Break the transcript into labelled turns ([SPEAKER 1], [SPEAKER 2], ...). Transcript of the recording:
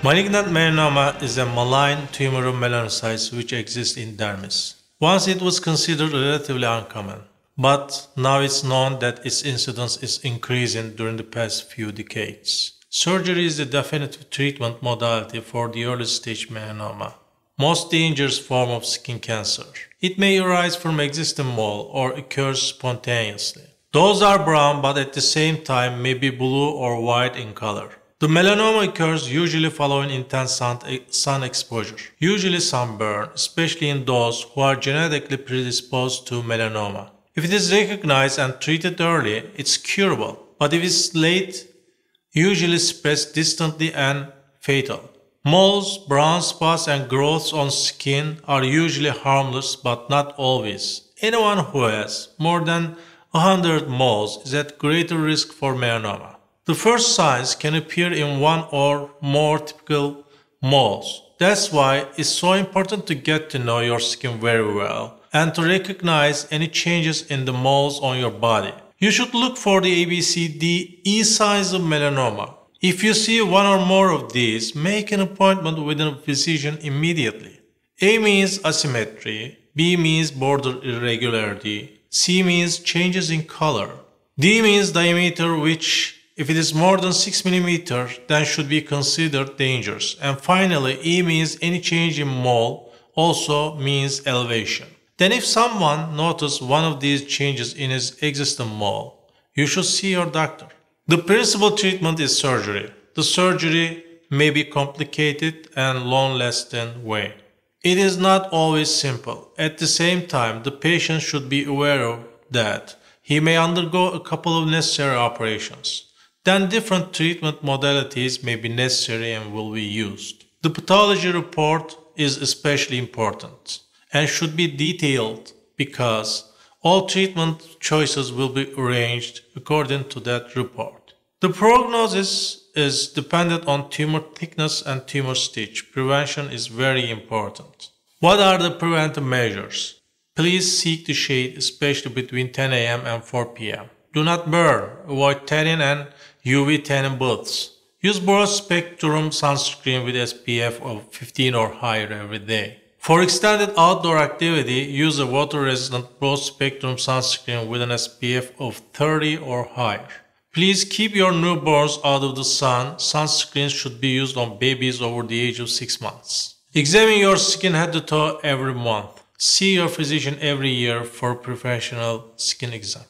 [SPEAKER 1] Malignant melanoma is a malign tumor of melanocytes which exists in dermis. Once it was considered relatively uncommon, but now it's known that its incidence is increasing during the past few decades. Surgery is the definitive treatment modality for the early stage melanoma, most dangerous form of skin cancer. It may arise from existing mole or occurs spontaneously. Those are brown but at the same time may be blue or white in color. The melanoma occurs usually following intense sun exposure, usually sunburn, especially in those who are genetically predisposed to melanoma. If it is recognized and treated early, it's curable, but if it's late, usually spreads distantly and fatal. Moles, brown spots, and growths on skin are usually harmless but not always. Anyone who has more than 100 moles is at greater risk for melanoma. The first signs can appear in one or more typical moles. That's why it's so important to get to know your skin very well and to recognize any changes in the moles on your body. You should look for the ABCDE signs of melanoma. If you see one or more of these, make an appointment with a physician immediately. A means asymmetry, B means border irregularity, C means changes in color, D means diameter, which if it is more than 6 mm, then should be considered dangerous. And finally, E means any change in mole, also means elevation. Then if someone notices one of these changes in his existing mole, you should see your doctor. The principal treatment is surgery. The surgery may be complicated and long-lasting way. It is not always simple. At the same time, the patient should be aware of that he may undergo a couple of necessary operations. Then different treatment modalities may be necessary and will be used. The pathology report is especially important and should be detailed because all treatment choices will be arranged according to that report. The prognosis is dependent on tumor thickness and tumor stage. Prevention is very important. What are the preventive measures? Please seek the shade, especially between 10 a.m. and 4 p.m. Do not burn. Avoid tanning and UV tanning booths. Use broad spectrum sunscreen with SPF of 15 or higher every day. For extended outdoor activity, use a water-resistant broad spectrum sunscreen with an SPF of 30 or higher. Please keep your newborns out of the sun. Sunscreens should be used on babies over the age of 6 months. Examine your skin head to toe every month. See your physician every year for professional skin exam.